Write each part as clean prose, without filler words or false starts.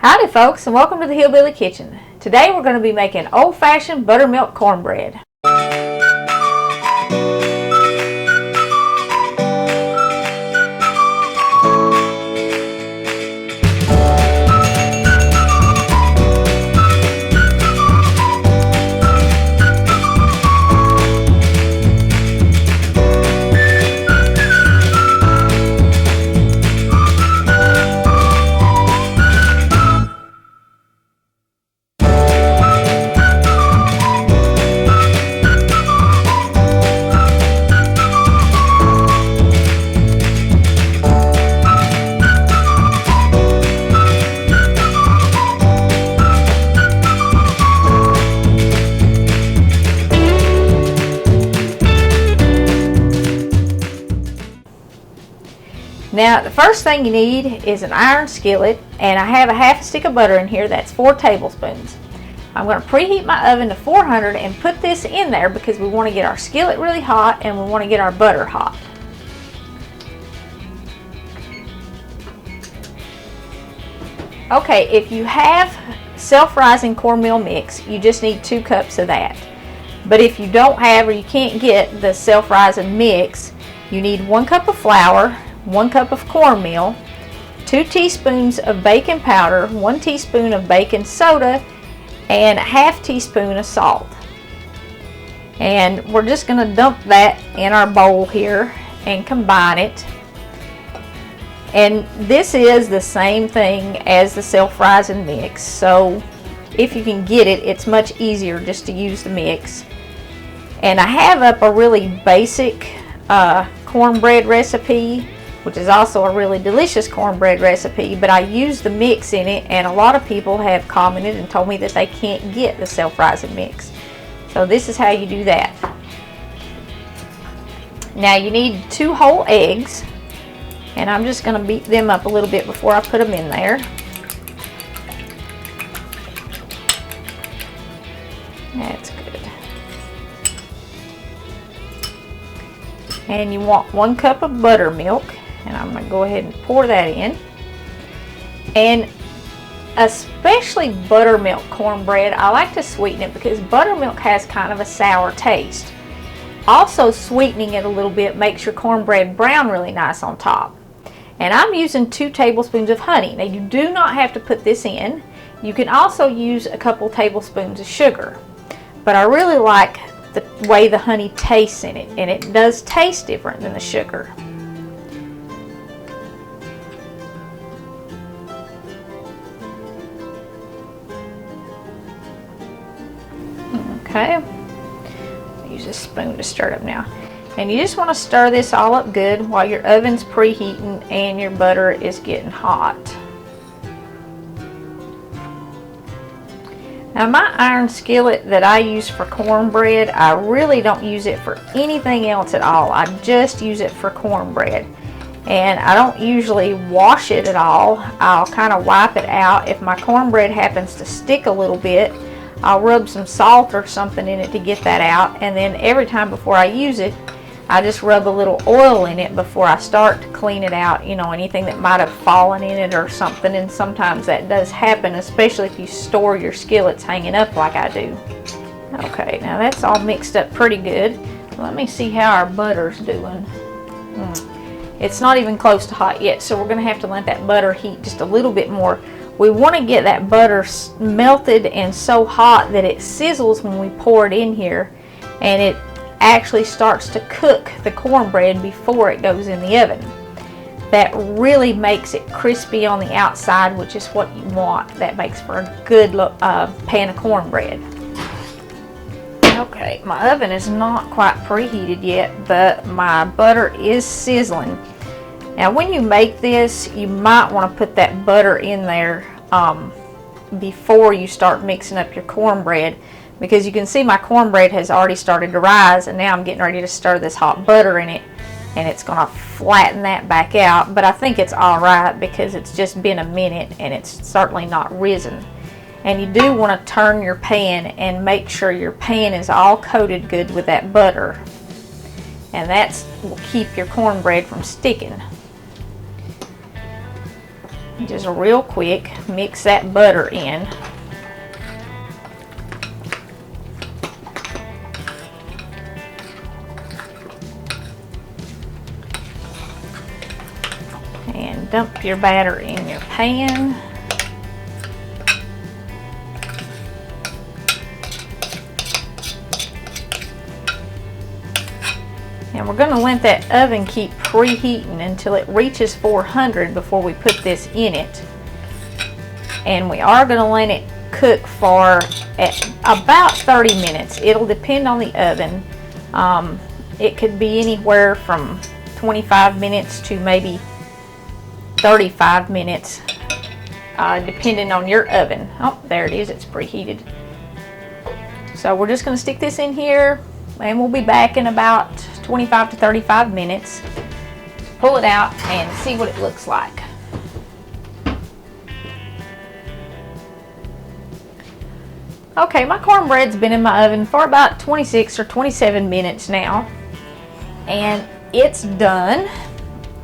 Howdy folks, and welcome to the Hillbilly Kitchen. Today we're going to be making old-fashioned buttermilk cornbread. Now the first thing you need is an iron skillet, and I have a half a stick of butter in here. That's 4 tablespoons. I'm going to preheat my oven to 400 and put this in there because we want to get our skillet really hot and we want to get our butter hot. Okay, if you have self-rising cornmeal mix, you just need 2 cups of that. But if you don't have or you can't get the self-rising mix, you need 1 cup of flour, 1 cup of cornmeal, 2 teaspoons of baking powder, 1 teaspoon of baking soda, and a half teaspoon of salt. And we're just going to dump that in our bowl here and combine it. And this is the same thing as the self-rising mix, so if you can get it, it's much easier just to use the mix. And I have up a really basic cornbread recipe, which is also a really delicious cornbread recipe, but I use the mix in it, and a lot of people have commented and told me that they can't get the self-rising mix. So this is how you do that. Now you need 2 whole eggs, and I'm just going to beat them up a little bit before I put them in there. That's good. And you want 1 cup of buttermilk, and I'm going to go ahead and pour that in. And especially buttermilk cornbread, I like to sweeten it because buttermilk has kind of a sour taste. Also, sweetening it a little bit makes your cornbread brown really nice on top. And I'm using 2 tablespoons of honey. Now you do not have to put this in. You can also use a couple tablespoons of sugar. But I really like the way the honey tastes in it, and it does taste different than the sugar. Okay, use a spoon to stir it up now. And you just want to stir this all up good while your oven's preheating and your butter is getting hot. Now my iron skillet that I use for cornbread, I really don't use it for anything else at all. I just use it for cornbread. And I don't usually wash it at all. I'll kind of wipe it out. If my cornbread happens to stick a little bit, I'll rub some salt or something in it to get that out. And then every time before I use it, I just rub a little oil in it before I start to clean it out, you know, anything that might have fallen in it or something. And sometimes that does happen, especially if you store your skillets hanging up like I do. Okay, now that's all mixed up pretty good. Let me see how our butter's doing. It's not even close to hot yet, so we're going to have to let that butter heat just a little bit more. We want to get that butter melted and so hot that it sizzles when we pour it in here, and it actually starts to cook the cornbread before it goes in the oven. That really makes it crispy on the outside, which is what you want. That makes for a good pan of cornbread. Okay, my oven is not quite preheated yet, but my butter is sizzling. Now when you make this, you might want to put that butter in there before you start mixing up your cornbread, because you can see my cornbread has already started to rise, and now I'm getting ready to stir this hot butter in it, and it's going to flatten that back out. But I think it's alright because it's just been a minute and it's certainly not risen. And you do want to turn your pan and make sure your pan is all coated good with that butter, and that will keep your cornbread from sticking. Just real quick, mix that butter in. And dump your batter in your pan. And we're going to let that oven keep preheating until it reaches 400 before we put this in it. And we are going to let it cook for about 30 minutes. It'll depend on the oven. It could be anywhere from 25 minutes to maybe 35 minutes, depending on your oven. Oh, there it is, it's preheated. So we're just going to stick this in here, and we'll be back in about 25 to 35 minutes. Pull it out and see what it looks like. Okay, my cornbread's been in my oven for about 26 or 27 minutes now, and it's done.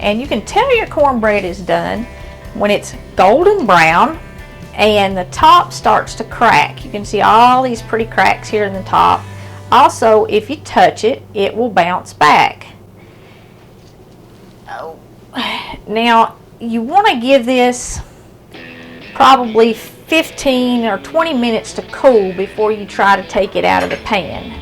And you can tell your cornbread is done when it's golden brown and the top starts to crack. You can see all these pretty cracks here in the top. Also, if you touch it, it will bounce back. Oh. Now, you want to give this probably 15 or 20 minutes to cool before you try to take it out of the pan.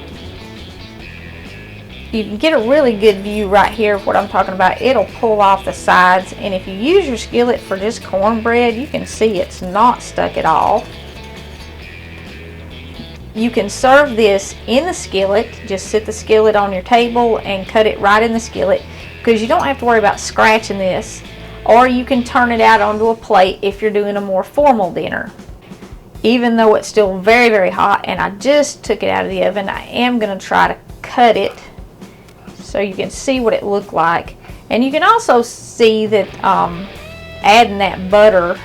You can get a really good view right here of what I'm talking about. It'll pull off the sides, and if you use your skillet for just cornbread, you can see it's not stuck at all. You can serve this in the skillet. Just sit the skillet on your table and cut it right in the skillet, because you don't have to worry about scratching this. Or you can turn it out onto a plate if you're doing a more formal dinner. Even though it's still very, very hot and I just took it out of the oven, I am going to try to cut it so you can see what it looked like. And you can also see that adding that butter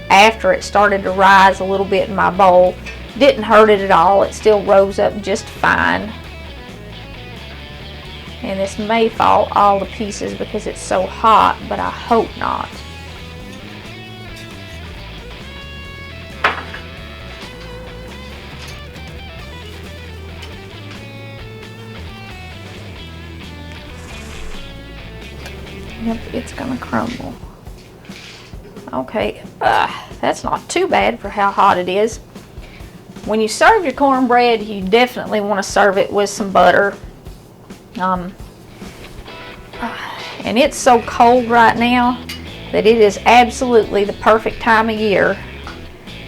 after it started to rise a little bit in my bowl didn't hurt it at all. It still rose up just fine. And this may fall all to pieces because it's so hot, but I hope not. Yep, it's gonna crumble. Okay, that's not too bad for how hot it is. When you serve your cornbread, you definitely want to serve it with some butter. And it's so cold right now that it is absolutely the perfect time of year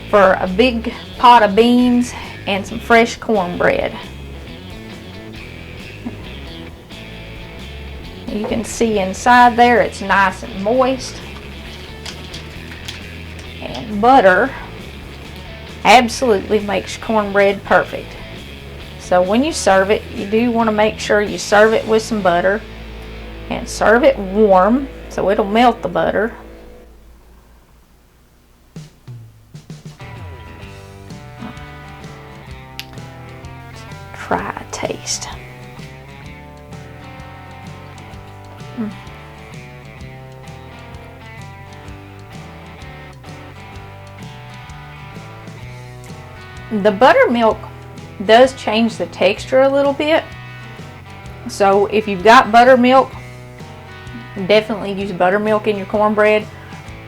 for a big pot of beans and some fresh cornbread. You can see inside there it's nice and moist. And butter absolutely makes cornbread perfect. So when you serve it, you do want to make sure you serve it with some butter and serve it warm so it'll melt the butter. Try a taste. The buttermilk does change the texture a little bit. So if you've got buttermilk, definitely use buttermilk in your cornbread.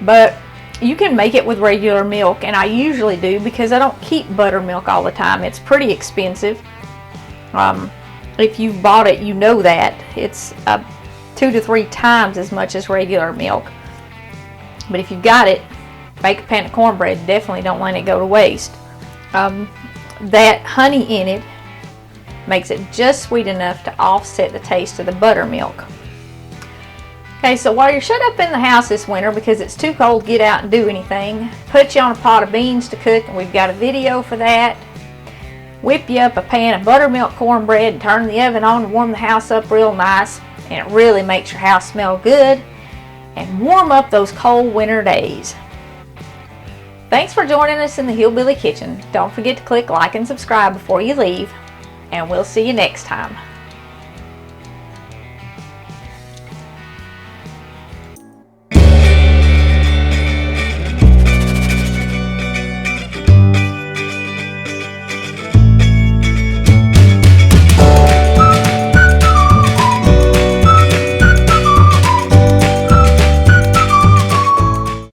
But you can make it with regular milk, and I usually do because I don't keep buttermilk all the time. It's pretty expensive. If you've bought it, you know that. It's 2 to 3 times as much as regular milk. But if you've got it, bake a pan of cornbread. Definitely don't let it go to waste. That honey in it makes it just sweet enough to offset the taste of the buttermilk. Okay, so while you're shut up in the house this winter because it's too cold to get out and do anything, put you on a pot of beans to cook, and we've got a video for that. Whip you up a pan of buttermilk cornbread and turn the oven on to warm the house up real nice, and it really makes your house smell good and warm up those cold winter days. Thanks for joining us in the Hillbilly Kitchen. Don't forget to click like and subscribe before you leave, and we'll see you next time.